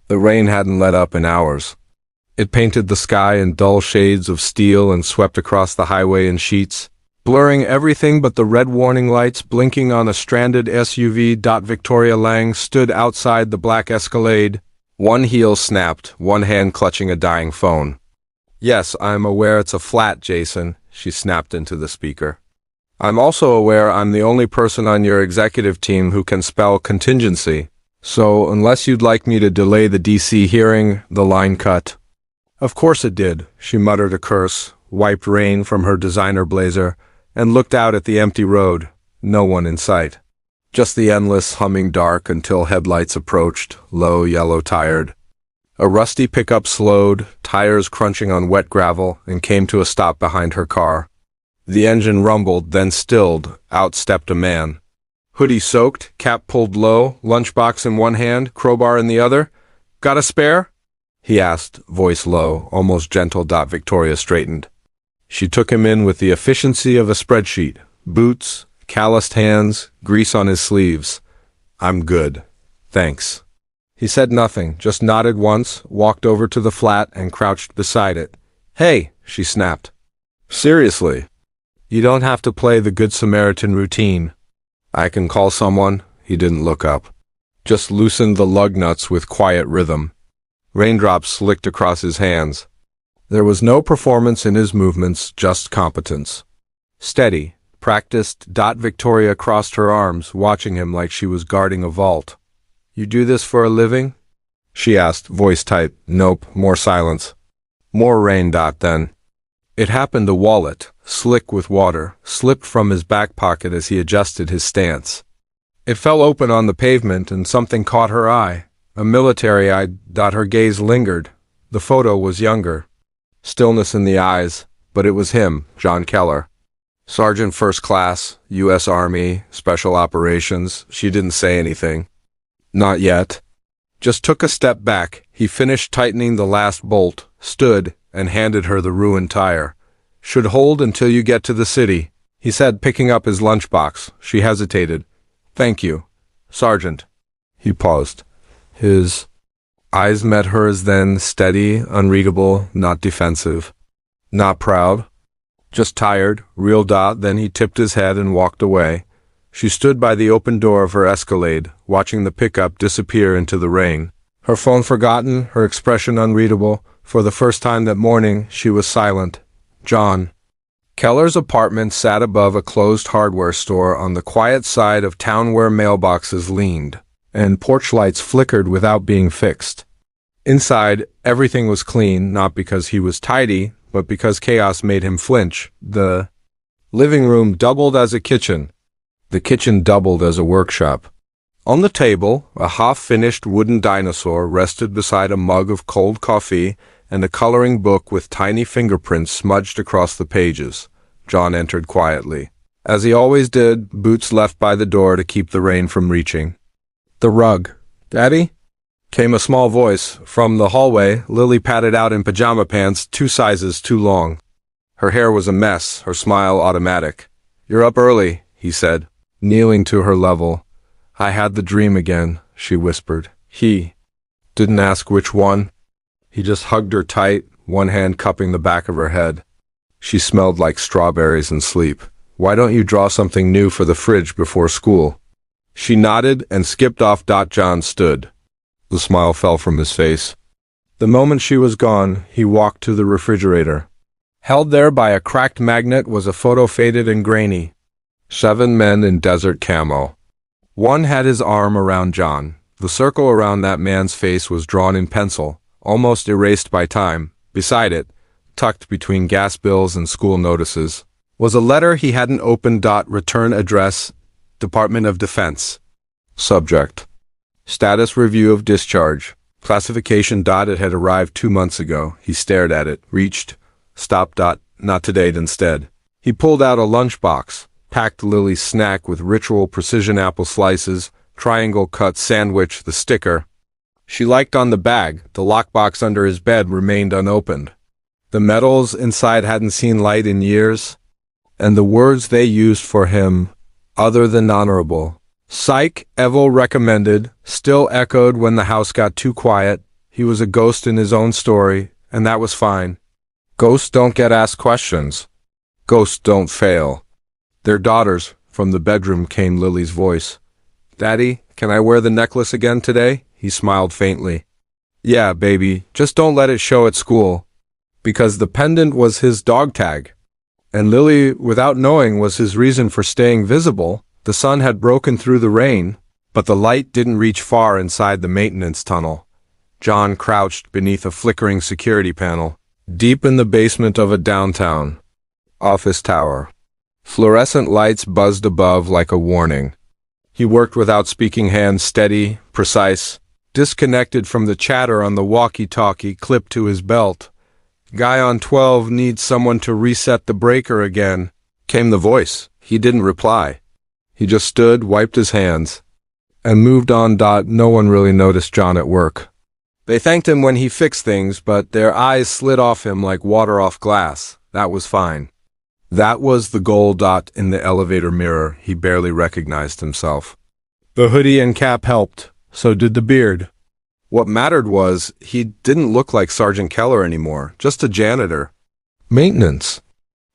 The rain hadn't let up in hours. It painted the sky in dull shades of steel and swept across the highway in sheets, blurring everything but the red warning lights blinking on a stranded SUV. Victoria Lang stood outside the black Escalade, one heel snapped, one hand clutching a dying phone. "Yes, I'm aware it's a flat, Jason," she snapped into the speaker. "I'm also aware I'm the only person on your executive team who can spell contingency. So, unless you'd like me to delay the DC hearing," the line cut. Of course it did, she muttered a curse, wiped rain from her designer blazer, and looked out at the empty road. No one in sight. Just the endless humming dark until headlights approached, low, yellow-tired. A rusty pickup slowed, tires crunching on wet gravel, and came to a stop behind her car. The engine rumbled, then stilled. Out stepped a man. Hoodie soaked, cap pulled low, lunchbox in one hand, crowbar in the other. "Got a spare?" he asked, voice low, almost gentle. Victoria straightened. She took him in with the efficiency of a spreadsheet. Boots, calloused hands, grease on his sleeves. "I'm good. Thanks." He said nothing, just nodded once, walked over to the flat, and crouched beside it. "Hey," she snapped. "Seriously? You don't have to play the Good Samaritan routine." "I can call someone." He didn't look up. Just loosened the lug nuts with quiet rhythm. Raindrops slicked across his hands. There was no performance in his movements, just competence. Steady, practiced. Victoria crossed her arms, watching him like she was guarding a vault. "You do this for a living?" she asked, voice tight. "Nope, more silence." More rain. Then. It happened. A wallet, slick with water, slipped from his back pocket as he adjusted his stance. It fell open on the pavement, and something caught her eye. A military eye. Her gaze lingered. The photo was younger. Stillness in the eyes, but it was him, John Keller. Sergeant First Class, U.S. Army, Special Operations. She didn't say anything. Not yet. Just took a step back. He finished tightening the last bolt, stood, and handed her the ruined tire. "Should hold until you get to the city," he said, picking up his lunchbox. She hesitated. "Thank you, Sergeant." He paused. His eyes met hers then, steady, unreadable, not defensive. Not proud. Just tired, real. Then he tipped his head and walked away. She stood by the open door of her Escalade, watching the pickup disappear into the rain. Her phone forgotten, her expression unreadable. For the first time that morning, she was silent. John Keller's apartment sat above a closed hardware store on the quiet side of town where mailboxes leaned, and porch lights flickered without being fixed. Inside, everything was clean, not because he was tidy, but because chaos made him flinch. The living room doubled as a kitchen. The kitchen doubled as a workshop. On the table, a half-finished wooden dinosaur rested beside a mug of cold coffee and a coloring book with tiny fingerprints smudged across the pages. John entered quietly. As he always did, boots left by the door to keep the rain from reaching. "The rug. Daddy?" came a small voice. From the hallway, Lily padded out in pajama pants, 2 sizes too long. Her hair was a mess, her smile automatic. "You're up early," he said, kneeling to her level. "I had the dream again," she whispered. He didn't ask which one. He just hugged her tight, one hand cupping the back of her head. She smelled like strawberries in sleep. "Why don't you draw something new for the fridge before school?" She nodded and skipped off. John stood. The smile fell from his face. The moment she was gone, he walked to the refrigerator. Held there by a cracked magnet was a photo, faded and grainy. 7 men in desert camo. One had his arm around John. The circle around that man's face was drawn in pencil, almost erased by time. Beside it, tucked between gas bills and school notices, was a letter he hadn't opened. Return address, Department of Defense. Subject: status review of discharge. Classification. It had arrived 2 months ago. He stared at it, reached, stopped. Not to date instead. He pulled out a lunchbox, packed Lily's snack with ritual precision apple slices, triangle-cut sandwich, the sticker she liked on the bag. The lockbox under his bed remained unopened. The medals inside hadn't seen light in years, and the words they used for him, other than honorable. Psych, Evel recommended, still echoed when the house got too quiet. He was a ghost in his own story, and that was fine. Ghosts don't get asked questions. Ghosts don't fail. Their daughters. From the bedroom came Lily's voice. "Daddy, can I wear the necklace again today?" He smiled faintly. "Yeah, baby, just don't let it show at school." Because the pendant was his dog tag. And Lily, without knowing, was his reason for staying visible. The sun had broken through the rain, but the light didn't reach far inside the maintenance tunnel. John crouched beneath a flickering security panel, deep in the basement of a downtown office tower. Fluorescent lights buzzed above like a warning. He worked without speaking, hands steady, precise, disconnected from the chatter on the walkie-talkie clipped to his belt. "Guy on 12 needs someone to reset the breaker again," came the voice. He didn't reply. He just stood, wiped his hands, and moved on. No one really noticed John at work. They thanked him when he fixed things, but their eyes slid off him like water off glass. That was fine. That was the goal. In the elevator mirror, he barely recognized himself. The hoodie and cap helped, so did the beard. What mattered was, he didn't look like Sergeant Keller anymore, just a janitor. Maintenance.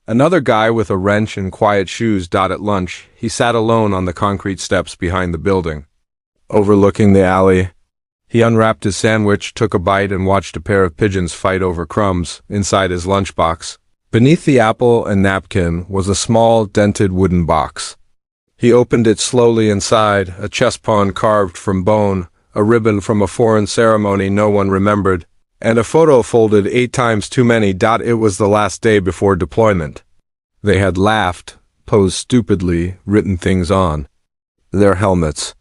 Another guy with a wrench and quiet shoes. At lunch, he sat alone on the concrete steps behind the building, overlooking the alley. He unwrapped his sandwich, took a bite, and watched a pair of pigeons fight over crumbs inside his lunchbox. Beneath the apple and napkin was a small, dented wooden box. He opened it slowly. Inside, a chess pawn carved from bone, a ribbon from a foreign ceremony no one remembered, and a photo folded 8 times too many. It was the last day before deployment. They had laughed, posed stupidly, written things on their helmets.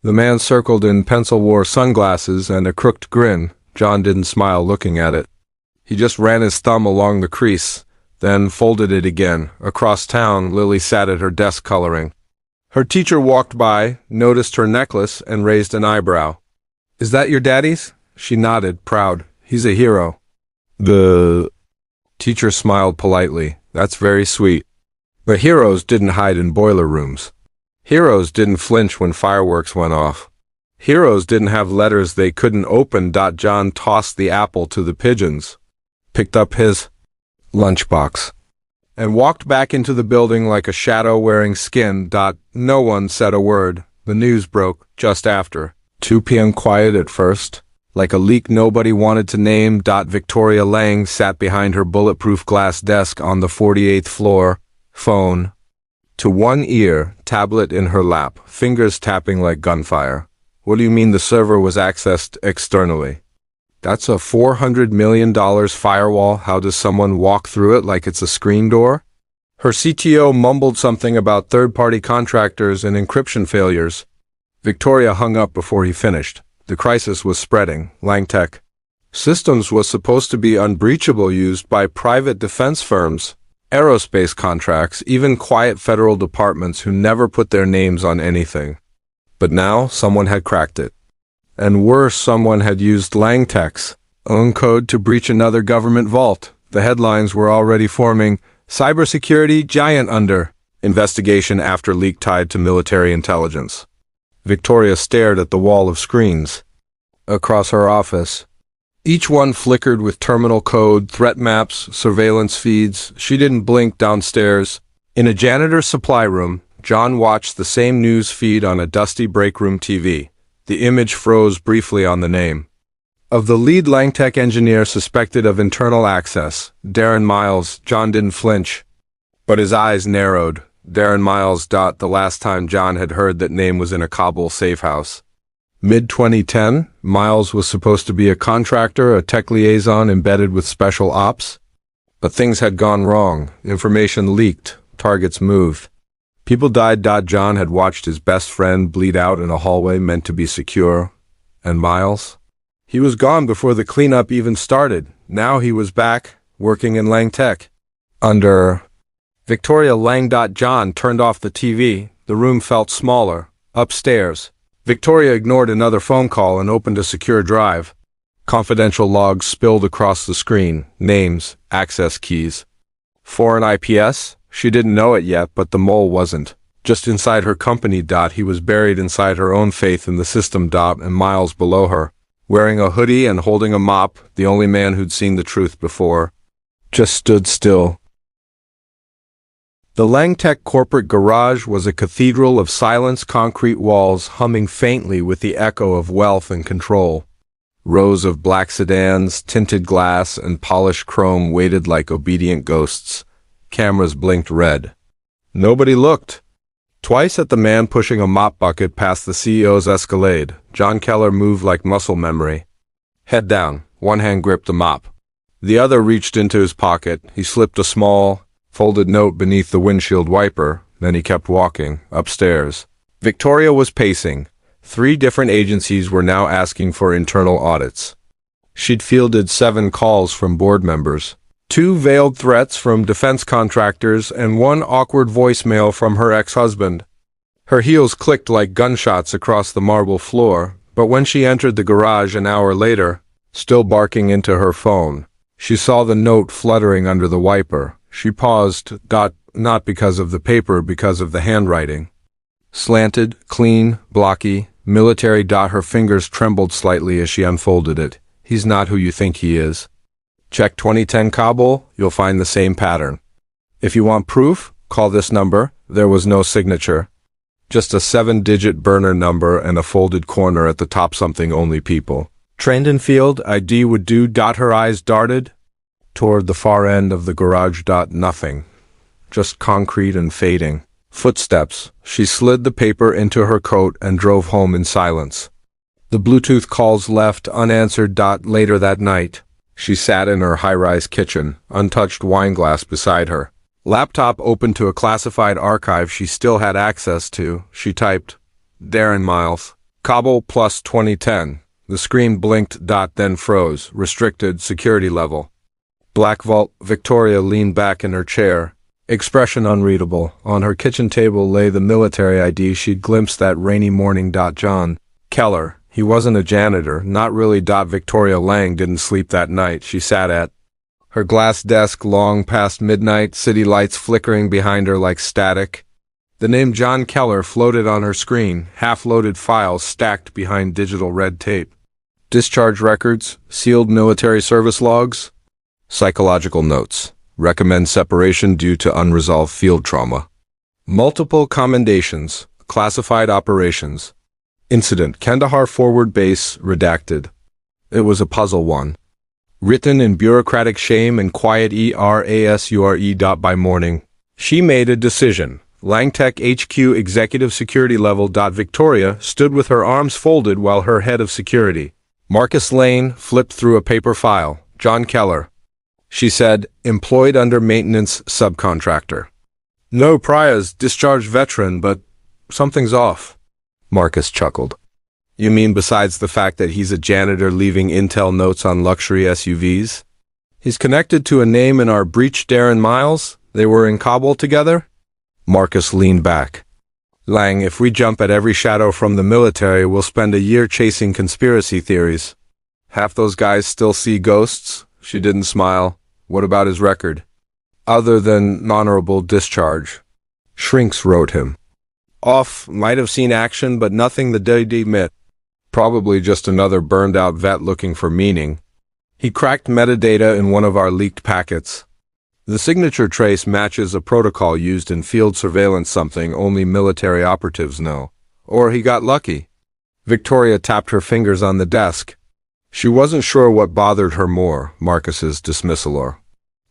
The man circled in pencil wore sunglasses and a crooked grin. John didn't smile looking at it. He just ran his thumb along the crease, then folded it again. Across town, Lily sat at her desk coloring. Her teacher walked by, noticed her necklace, and raised an eyebrow. "Is that your daddy's?" She nodded, proud. "He's a hero." The teacher smiled politely. "That's very sweet." But heroes didn't hide in boiler rooms. Heroes didn't flinch when fireworks went off. Heroes didn't have letters they couldn't open. John tossed the apple to the pigeons, picked up his lunchbox, and walked back into the building like a shadow wearing skin. No one said a word. The news broke just after 2 p.m. Quiet at first, like a leak nobody wanted to name. Victoria Lang sat behind her bulletproof glass desk on the 48th floor, phone to one ear, tablet in her lap, fingers tapping like gunfire. "What do you mean the server was accessed externally?" "That's a $400 million firewall. How does someone walk through it like it's a screen door?" Her CTO mumbled something about third-party contractors and encryption failures. Victoria hung up before he finished. The crisis was spreading. Langtech Systems was supposed to be unbreachable, used by private defense firms, aerospace contracts, even quiet federal departments who never put their names on anything. But now someone had cracked it. And worse, someone had used Langtech's own code to breach another government vault. The headlines were already forming. Cybersecurity giant under investigation after leak tied to military intelligence. Victoria stared at the wall of screens across her office. Each one flickered with terminal code, threat maps, surveillance feeds. She didn't blink. Downstairs, in a janitor's supply room, John watched the same news feed on a dusty break room TV. The image froze briefly on the name of the lead Langtech engineer suspected of internal access, Darren Miles. John didn't flinch, but his eyes narrowed. Darren Miles. The last time John had heard that name was in a Kabul safe house. Mid-2010, Miles was supposed to be a contractor, a tech liaison embedded with special ops. But things had gone wrong. Information leaked. Targets moved. People died. John had watched his best friend bleed out in a hallway meant to be secure. And Miles? He was gone before the cleanup even started. Now he was back, working in Langtech. Under Victoria Lang. John turned off the TV. The room felt smaller. Upstairs, Victoria ignored another phone call and opened a secure drive. Confidential logs spilled across the screen. Names, access keys. Foreign IPS? She didn't know it yet, but the mole wasn't just inside her company. He was buried inside her own faith in the system. And miles below her, wearing a hoodie and holding a mop, the only man who'd seen the truth before, just stood still. The Langtech corporate garage was a cathedral of silence, concrete walls humming faintly with the echo of wealth and control. Rows of black sedans, tinted glass, and polished chrome waited like obedient ghosts. Cameras blinked red. Nobody looked. Twice at the man pushing a mop bucket past the CEO's Escalade, John Keller moved like muscle memory. Head down, one hand gripped the mop. The other reached into his pocket. He slipped a small, folded note beneath the windshield wiper. Then he kept walking, upstairs. Victoria was pacing. 3 different agencies were now asking for internal audits. She'd fielded 7 calls from board members, 2 veiled threats from defense contractors, and 1 awkward voicemail from her ex-husband. Her heels clicked like gunshots across the marble floor, but when she entered the garage an hour later, still barking into her phone, she saw the note fluttering under the wiper. She paused, not because of the paper, because of the handwriting. Slanted, clean, blocky, military. Her fingers trembled slightly as she unfolded it. He's not who you think he is. Check 2010 Kabul, you'll find the same pattern. If you want proof, call this number. There was no signature. Just a 7-digit burner number and a folded corner at the top, something only people trained in field ID would do. Her eyes darted toward the far end of the garage. Nothing. Just concrete and fading. Footsteps. She slid the paper into her coat and drove home in silence. The Bluetooth calls left unanswered. Later that night, she sat in her high-rise kitchen, untouched wine glass beside her. Laptop open to a classified archive she still had access to. She typed, Darren Miles, Kabul plus 2010. The screen blinked. Then froze. Restricted security level. Black vault. Victoria leaned back in her chair, expression unreadable. On her kitchen table lay the military ID she'd glimpsed that rainy morning. John Keller. He wasn't a janitor, not really. Victoria Lang didn't sleep that night. She sat at her glass desk long past midnight, city lights flickering behind her like static. The name John Keller floated on her screen, half-loaded files stacked behind digital red tape. Discharge records, sealed military service logs, psychological notes. Recommend separation due to unresolved field trauma. Multiple commendations, classified operations. Incident, Kandahar Forward Base, redacted. It was a puzzle one. Written in bureaucratic shame and quiet erasure. By morning, she made a decision. Langtech HQ Executive Security Level. Victoria stood with her arms folded while her head of security, Marcus Lane, flipped through a paper file. John Keller. She said, employed under maintenance subcontractor. No priors, discharged veteran, but something's off. Marcus chuckled. You mean besides the fact that he's a janitor leaving intel notes on luxury SUVs? He's connected to a name in our breach. Darren Miles? They were in Kabul together? Marcus leaned back. Lang, if we jump at every shadow from the military, we'll spend a year chasing conspiracy theories. Half those guys still see ghosts? She didn't smile. What about his record? Other than honorable discharge. Shrinks wrote him. Off, might have seen action, but nothing the day met. Probably just another burned-out vet looking for meaning. He cracked metadata in one of our leaked packets. The signature trace matches a protocol used in field surveillance, something only military operatives know. Or he got lucky. Victoria tapped her fingers on the desk. She wasn't sure what bothered her more, Marcus's dismissal or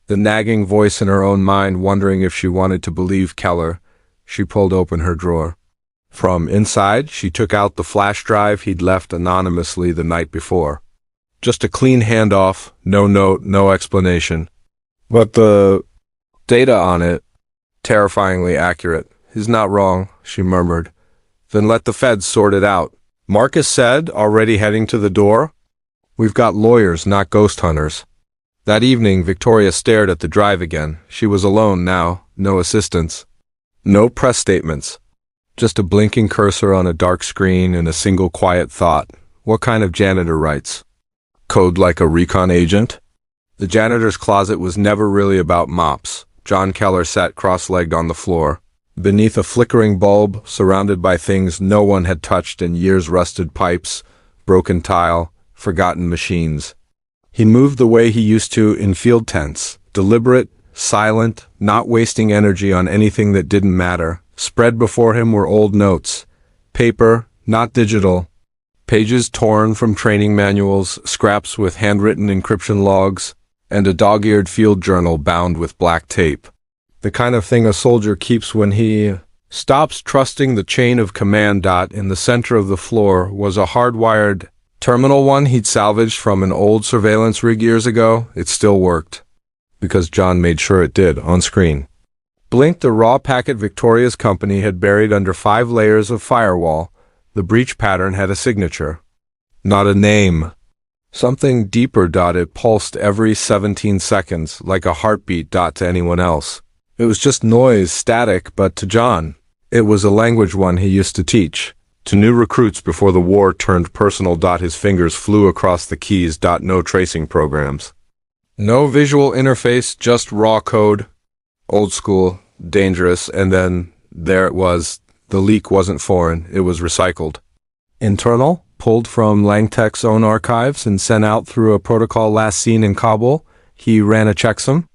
the nagging voice in her own mind wondering if she wanted to believe Keller. She pulled open her drawer. From inside, she took out the flash drive he'd left anonymously the night before. Just a clean handoff, no note, no explanation. But the data on it, terrifyingly accurate. He's not wrong, she murmured. Then let the feds sort it out. Marcus said, already heading to the door. We've got lawyers, not ghost hunters. That evening, Victoria stared at the drive again. She was alone now, no assistants. No press statements. Just a blinking cursor on a dark screen and a single quiet thought. What kind of janitor writes? Code like a recon agent? The janitor's closet was never really about mops. John Keller sat cross-legged on the floor, beneath a flickering bulb, surrounded by things no one had touched in years, rusted pipes, broken tile, forgotten machines. He moved the way he used to in field tents, deliberate, silent, not wasting energy on anything that didn't matter. Spread before him were old notes. Paper, not digital. Pages torn from training manuals, scraps with handwritten encryption logs, and a dog-eared field journal bound with black tape. The kind of thing a soldier keeps when he stops trusting the chain of command. In the center of the floor was a hardwired terminal, one he'd salvaged from an old surveillance rig years ago. It still worked, because John made sure it did, on screen. Blinked a raw packet Victoria's company had buried under 5 layers of firewall. The breach pattern had a signature. Not a name. Something deeper. It pulsed every 17 seconds, like a heartbeat. To anyone else, it was just noise, static, but to John, it was a language one he used to teach. To new recruits before the war turned personal. His fingers flew across the keys. No tracing programs. No visual interface, just raw code. Old school, dangerous, and then there it was. The leak wasn't foreign, it was recycled. Internal, pulled from Langtech's own archives and sent out through a protocol last seen in Kabul. He ran a checksum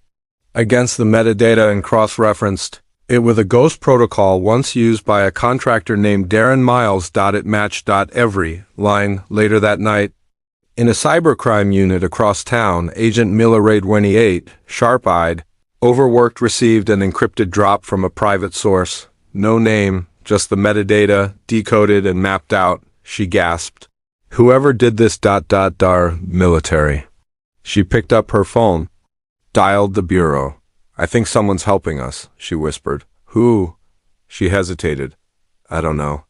against the metadata and cross-referenced it with a ghost protocol once used by a contractor named Darren Miles. It matched every line. Later that night, in a cybercrime unit across town, Agent Miller Ray 28, sharp-eyed, overworked, received an encrypted drop from a private source. No name, just the metadata, decoded and mapped out. She gasped. Whoever did this. Military. She picked up her phone, dialed the bureau. I think someone's helping us, she whispered. Who? She hesitated. I don't know.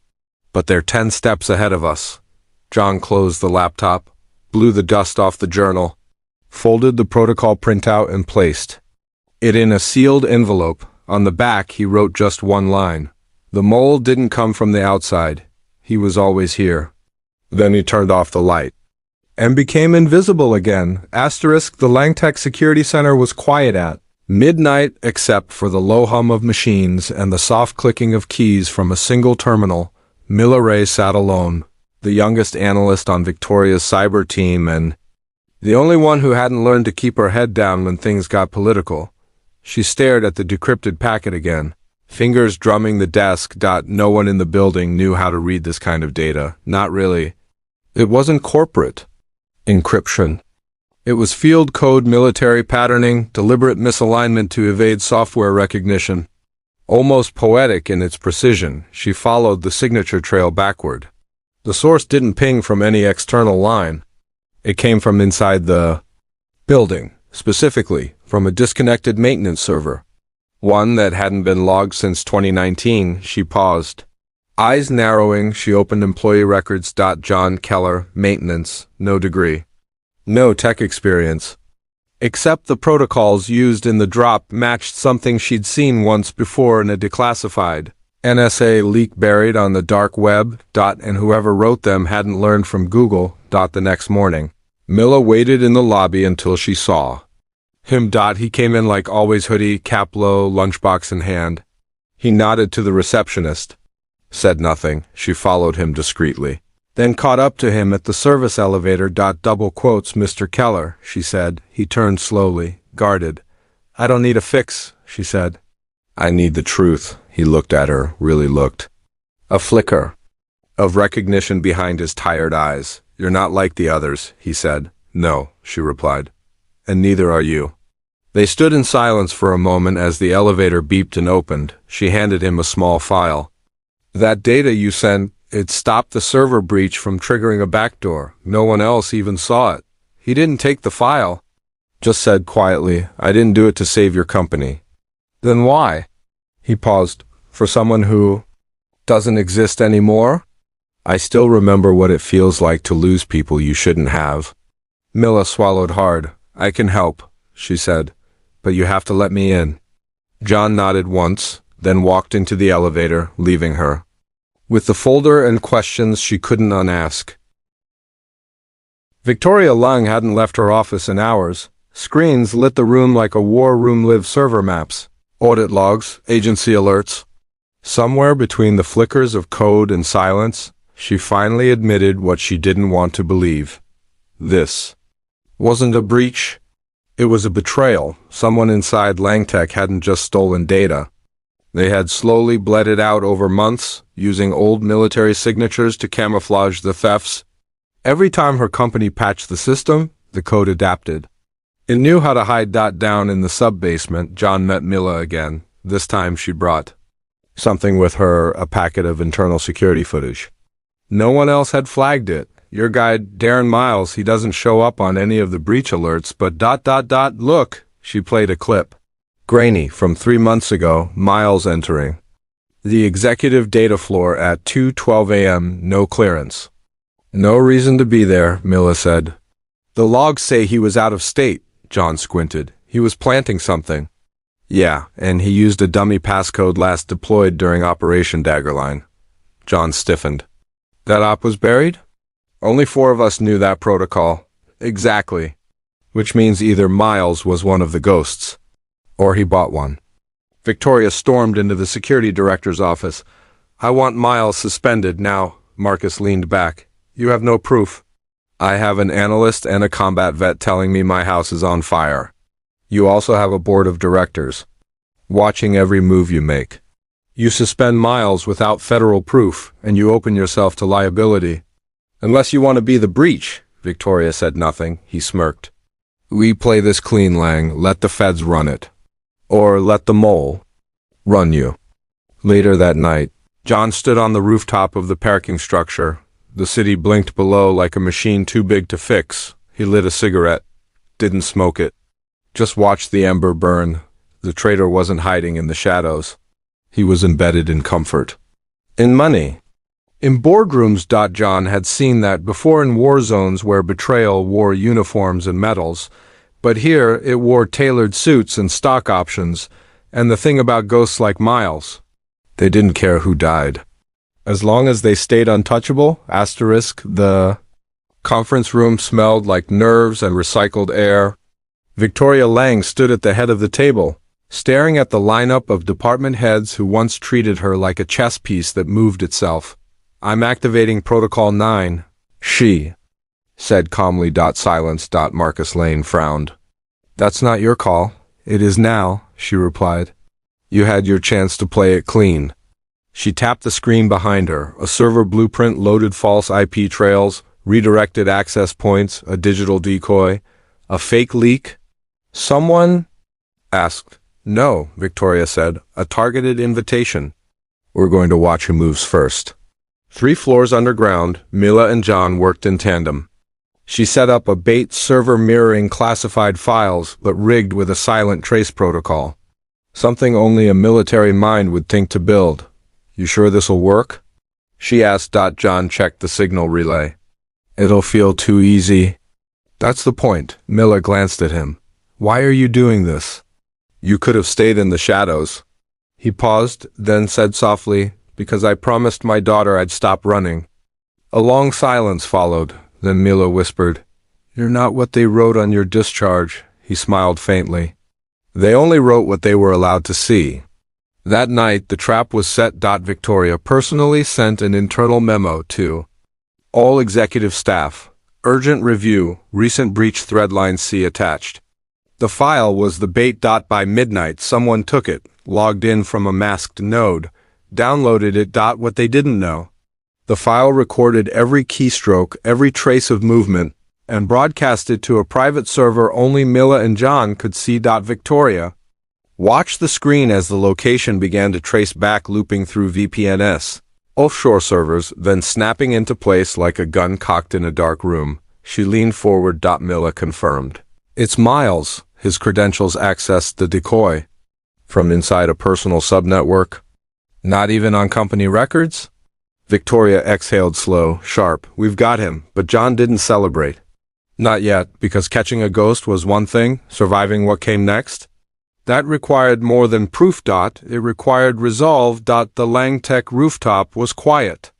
But they're 10 steps ahead of us. John closed the laptop, blew the dust off the journal, folded the protocol printout and placed it in a sealed envelope. On the back, he wrote just one line. The mole didn't come from the outside. He was always here. Then he turned off the light and became invisible again. Asterisk, the Langtech Security Center was quiet at midnight, except for the low hum of machines and the soft clicking of keys from a single terminal. Miller Ray sat alone, the youngest analyst on Victoria's cyber team and the only one who hadn't learned to keep her head down when things got political. She stared at the decrypted packet again, fingers drumming the desk. No one in the building knew how to read this kind of data. Not really. It wasn't corporate encryption. It was field code, military patterning, deliberate misalignment to evade software recognition. Almost poetic in its precision, she followed the signature trail backward. The source didn't ping from any external line. It came from inside the building, specifically from a disconnected maintenance server. One that hadn't been logged since 2019. She paused. Eyes narrowing, she opened employee records. John Keller, maintenance, no degree. No tech experience. Except the protocols used in the drop matched something she'd seen once before in a declassified NSA leak buried on the dark web. And whoever wrote them hadn't learned from Google. The next morning, Milla waited in the lobby until she saw him. He came in like always, hoodie, cap low, lunchbox in hand. He nodded to the receptionist, said nothing. She followed him discreetly, then caught up to him at the service elevator. Double quotes, Mr. Keller, she said. He turned slowly, guarded. I don't need a fix, she said. I need the truth. He looked at her, really looked. A flicker of recognition behind his tired eyes. You're not like the others, he said. No, she replied. And neither are you. They stood in silence for a moment as the elevator beeped and opened. She handed him a small file. That data you sent, it stopped the server breach from triggering a backdoor. No one else even saw it. He didn't take the file. Just said quietly, I didn't do it to save your company. Then why? He paused. For someone who doesn't exist anymore? I still remember what it feels like to lose people you shouldn't have. Milla swallowed hard. I can help, she said, but you have to let me in. John nodded once, then walked into the elevator, leaving her with the folder and questions she couldn't unask. Victoria Lung hadn't left her office in hours. Screens lit the room like a war room live server maps, audit logs, agency alerts. Somewhere between the flickers of code and silence, she finally admitted what she didn't want to believe. This wasn't a breach. It was a betrayal. Someone inside Langtech hadn't just stolen data. They had slowly bled it out over months, using old military signatures to camouflage the thefts. Every time her company patched the system, the code adapted. It knew how to hide. Down in the sub-basement, John met Mila again. This time she brought something with her, a packet of internal security footage. No one else had flagged it. Your guy, Darren Miles, he doesn't show up on any of the breach alerts, but look, she played a clip. Grainy, from 3 months ago, Miles entering the executive data floor at 2:12 a.m., no clearance. No reason to be there, Mila said. The logs say he was out of state, John squinted. He was planting something. Yeah, and he used a dummy passcode last deployed during Operation Daggerline. John stiffened. That op was buried? Only 4 of us knew that protocol. Exactly. Which means either Miles was one of the ghosts, or he bought one. Victoria stormed into the security director's office. I want Miles suspended now. Marcus leaned back. You have no proof. I have an analyst and a combat vet telling me my house is on fire. You also have a board of directors, watching every move you make. You suspend Miles without federal proof, and you open yourself to liability. Unless you want to be the breach, Victoria said nothing. He smirked. We play this clean, Lang. Let the feds run it. Or let the mole run you. Later that night, John stood on the rooftop of the parking structure. The city blinked below like a machine too big to fix. He lit a cigarette. Didn't smoke it. Just watched the ember burn. The traitor wasn't hiding in the shadows. He was embedded in comfort. In money. In boardrooms. John had seen that before in war zones where betrayal wore uniforms and medals, but here it wore tailored suits and stock options, and the thing about ghosts like Miles, they didn't care who died. As long as they stayed untouchable, the conference room smelled like nerves and recycled air. Victoria Lang stood at the head of the table, staring at the lineup of department heads who once treated her like a chess piece that moved itself. I'm activating Protocol 9, she said calmly. Silence. Marcus Lane frowned. That's not your call. It is now, she replied. You had your chance to play it clean. She tapped the screen behind her. A server blueprint loaded false IP trails, redirected access points, a digital decoy, a fake leak. Someone asked. No, Victoria said. A targeted invitation. We're going to watch who moves first. 3 floors underground, Mila and John worked in tandem. She set up a bait server mirroring classified files, but rigged with a silent trace protocol. Something only a military mind would think to build. You sure this'll work? She asked. John checked the signal relay. It'll feel too easy. That's the point. Mila glanced at him. Why are you doing this? You could have stayed in the shadows. He paused, then said softly, because I promised my daughter I'd stop running. A long silence followed. Then Mila whispered, You're not what they wrote on your discharge. He smiled faintly. They only wrote what they were allowed to see. That night, the trap was set. Victoria personally sent an internal memo to all executive staff. Urgent review, recent breach threadline C attached. The file was the bait. By midnight, someone took it, logged in from a masked node, downloaded it. What they didn't know. The file recorded every keystroke, every trace of movement, and broadcast it to a private server only Mila and John could see. Victoria watched the screen as the location began to trace back, looping through VPNs, offshore servers, then snapping into place like a gun cocked in a dark room. She leaned forward. Mila confirmed. It's Miles. His credentials accessed the decoy from inside a personal subnetwork. Not even on company records? Victoria exhaled slow, sharp. We've got him, but John didn't celebrate. Not yet, because catching a ghost was one thing, surviving what came next? That required more than proof. It required resolve. The Langtech rooftop was quiet.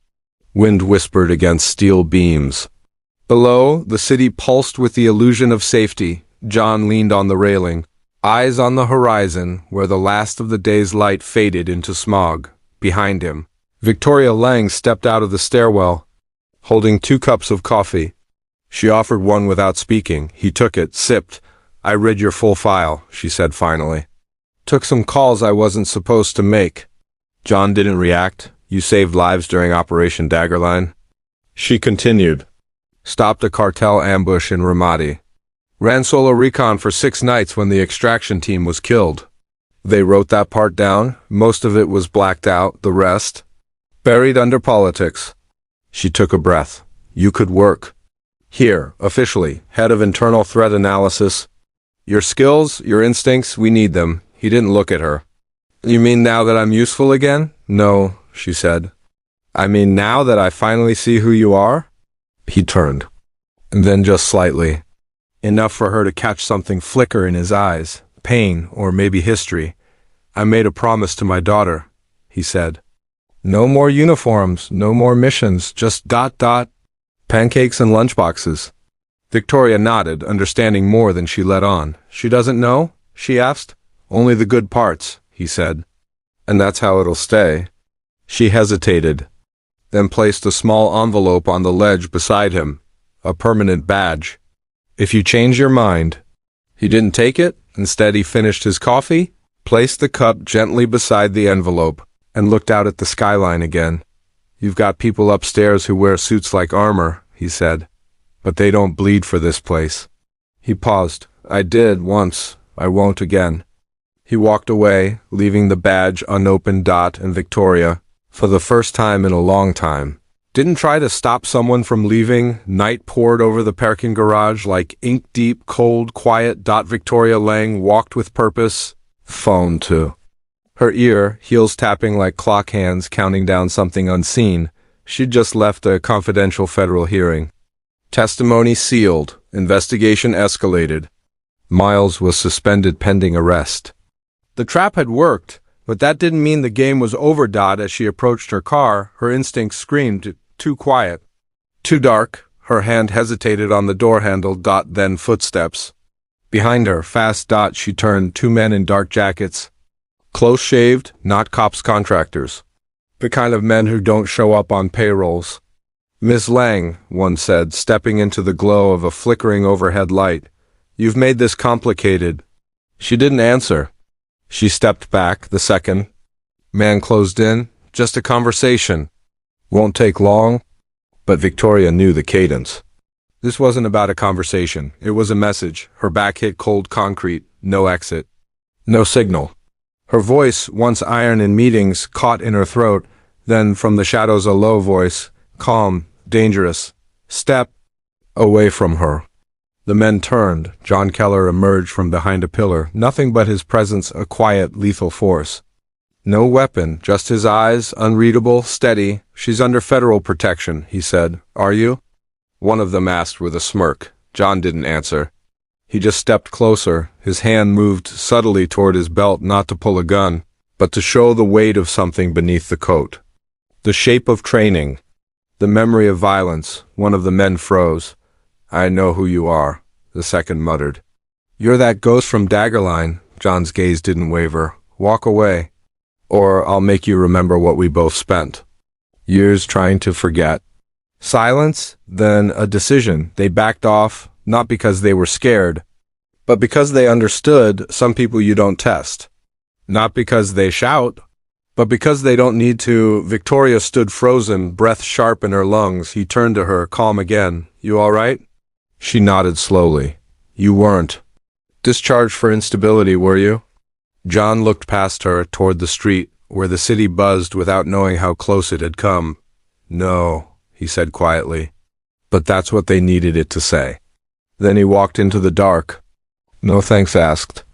Wind whispered against steel beams. Below, the city pulsed with the illusion of safety. John leaned on the railing, eyes on the horizon, where the last of the day's light faded into smog. Behind him, Victoria Lang stepped out of the stairwell, holding 2 cups of coffee. She offered one without speaking. He took it, sipped. I read your full file, she said finally. Took some calls I wasn't supposed to make. John didn't react. You saved lives during Operation Daggerline. She continued. Stopped a cartel ambush in Ramadi. Ran solo recon for 6 nights when the extraction team was killed. They wrote that part down. Most of it was blacked out, the rest buried under politics. She took a breath. You could work here, officially, head of internal threat analysis. Your skills, your instincts, we need them. He didn't look at her. You mean now that I'm useful again? No, she said. I mean now that I finally see who you are? He turned. And then just slightly. Enough for her to catch something flicker in his eyes. Pain, or maybe history. I made a promise to my daughter, he said. No more uniforms, no more missions, just ... pancakes and lunchboxes. Victoria nodded, understanding more than she let on. She doesn't know? She asked. Only the good parts, he said. And that's how it'll stay. She hesitated, then placed a small envelope on the ledge beside him, a permanent badge. If you change your mind. He didn't take it. Instead, he finished his coffee, placed the cup gently beside the envelope, and looked out at the skyline again. You've got people upstairs who wear suits like armor, he said, but they don't bleed for this place. He paused. I did once. I won't again. He walked away, leaving the badge unopened. And Victoria, for the first time in a long time, didn't try to stop someone from leaving. Night poured over the parking garage like ink-deep, cold, quiet. Victoria Lang walked with purpose. Phone, too. Her ear, heels tapping like clock hands counting down something unseen. She'd just left a confidential federal hearing. Testimony sealed. Investigation escalated. Miles was suspended pending arrest. The trap had worked, but that didn't mean the game was over. As she approached her car, her instincts screamed, too quiet. Too dark. Her hand hesitated on the door handle. Then footsteps. Behind her, fast. She turned. 2 men in dark jackets. Close-shaved, not cops, contractors. The kind of men who don't show up on payrolls. Miss Lang, one said, stepping into the glow of a flickering overhead light. You've made this complicated. She didn't answer. She stepped back. The second man closed in. Just a conversation. Won't take long. But Victoria knew the cadence. This wasn't about a conversation. It was a message. Her back hit cold concrete. No exit. No signal. Her voice, once iron in meetings, caught in her throat. Then from the shadows a low voice, calm, dangerous. Step away from her. The men turned. John Keller emerged from behind a pillar. Nothing but his presence, a quiet, lethal force. No weapon, just his eyes, unreadable, steady. She's under federal protection, he said. Are you? One of them asked with a smirk. John didn't answer. He just stepped closer. His hand moved subtly toward his belt, not to pull a gun, but to show the weight of something beneath the coat. The shape of training. The memory of violence. One of the men froze. I know who you are, the second muttered. You're that ghost from Daggerline. John's gaze didn't waver. Walk away, or I'll make you remember what we both spent. Years trying to forget. Silence, then a decision. They backed off, not because they were scared, but because they understood some people you don't test. Not because they shout, but because they don't need to. Victoria stood frozen, breath sharp in her lungs. He turned to her, calm again. You all right? She nodded slowly. You weren't. Discharged for instability, were you? John looked past her toward the street, where the city buzzed without knowing how close it had come. No, he said quietly. But that's what they needed it to say. Then he walked into the dark. No thanks asked.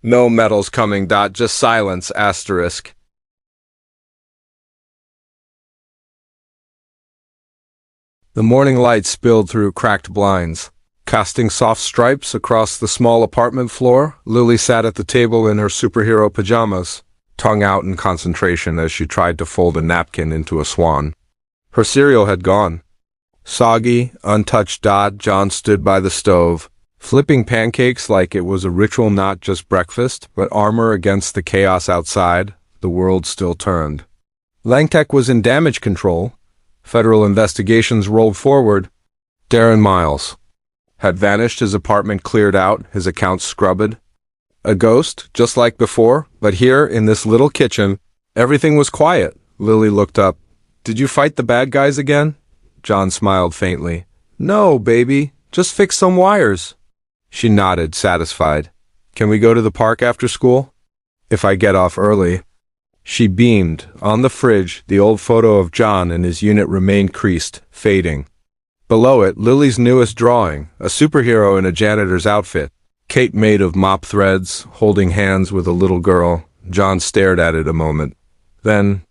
No medals coming. Just silence. Asterisk. The morning light spilled through cracked blinds, casting soft stripes across the small apartment floor. Lily sat at the table in her superhero pajamas, tongue out in concentration as she tried to fold a napkin into a swan. Her cereal had gone. Soggy, untouched. John stood by the stove, flipping pancakes like it was a ritual, not just breakfast, but armor against the chaos outside. The world still turned. Langtech was in damage control. Federal investigations rolled forward. Darren Miles had vanished, his apartment cleared out, his accounts scrubbed. A ghost, just like before, but here, in this little kitchen, everything was quiet. Lily looked up. "Did you fight the bad guys again?" John smiled faintly. "No, baby, just fix some wires." She nodded, satisfied. "Can we go to the park after school?" "If I get off early." She beamed. On the fridge, the old photo of John and his unit remained creased, fading. Below it, Lily's newest drawing, a superhero in a janitor's outfit. Kate made of mop threads, holding hands with a little girl. John stared at it a moment. Then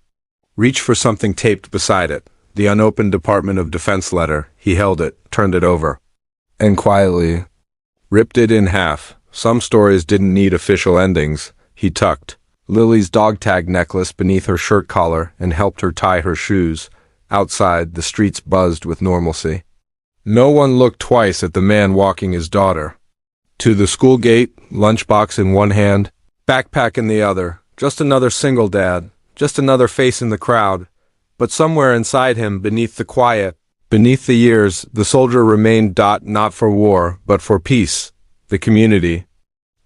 reached for something taped beside it. The unopened Department of Defense letter. He held it, turned it over, and quietly ripped it in half. Some stories didn't need official endings. He tucked Lily's dog tag necklace beneath her shirt collar and helped her tie her shoes. Outside, the streets buzzed with normalcy. No one looked twice at the man walking his daughter to the school gate, lunchbox in one hand, backpack in the other. Just another single dad, just another face in the crowd. But somewhere inside him, beneath the quiet, beneath the years, the soldier remained. Not for war, but for peace. The community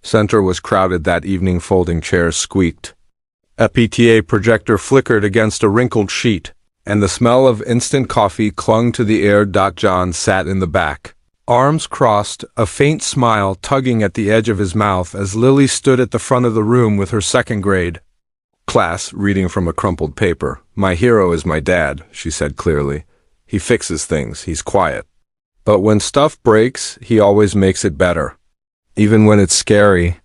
center was crowded that evening. Folding chairs squeaked. A PTA projector flickered against a wrinkled sheet, and the smell of instant coffee clung to the air. John sat in the back, arms crossed, a faint smile tugging at the edge of his mouth as Lily stood at the front of the room with her second grade class, reading from a crumpled paper. "My hero is my dad," she said clearly. "He fixes things, he's quiet. But when stuff breaks, he always makes it better. Even when it's scary."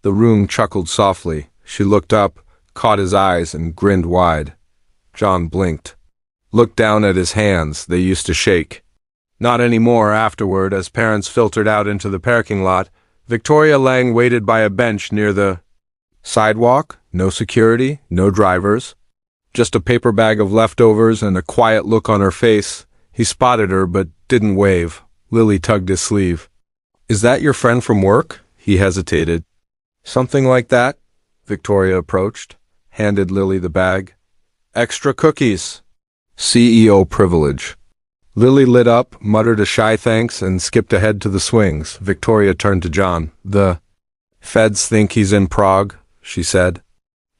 The room chuckled softly. She looked up, caught his eyes, and grinned wide. John blinked, looked down at his hands. They used to shake. Not anymore. Afterward, as parents filtered out into the parking lot, Victoria Lang waited by a bench near the sidewalk. No security, no drivers. Just a paper bag of leftovers and a quiet look on her face. He spotted her, but didn't wave. Lily tugged his sleeve. "Is that your friend from work?" He hesitated. "Something like that." Victoria approached, handed Lily the bag. "Extra cookies." CEO privilege. Lily lit up, muttered a shy thanks, and skipped ahead to the swings. Victoria turned to John. "The feds think he's in Prague," she said.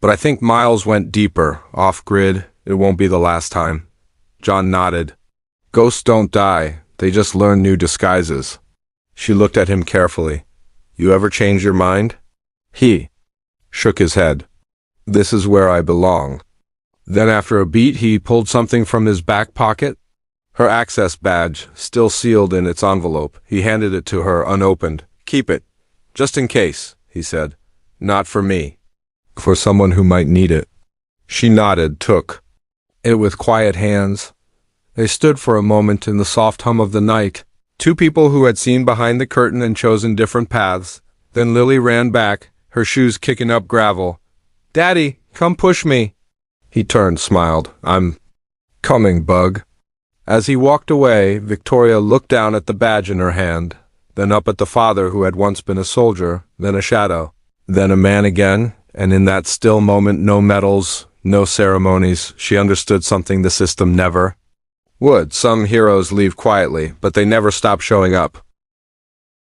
"But I think Miles went deeper, off-grid. It won't be the last time." John nodded. "Ghosts don't die. They just learn new disguises." She looked at him carefully. "You ever change your mind?" He shook his head. "This is where I belong." Then after a beat, he pulled something from his back pocket. Her access badge, still sealed in its envelope. He handed it to her, unopened. "Keep it. Just in case," he said. "Not for me. For someone who might need it." She nodded, took it with quiet hands. They stood for a moment in the soft hum of the night, two people who had seen behind the curtain and chosen different paths. Then Lily ran back, her shoes kicking up gravel. "Daddy, come push me." He turned, smiled. "I'm coming, bug." As he walked away, Victoria looked down at the badge in her hand, then up at the father who had once been a soldier, then a shadow, then a man again. And in that still moment, no medals, no ceremonies, she understood something the system never would. Some heroes leave quietly, but they never stop showing up.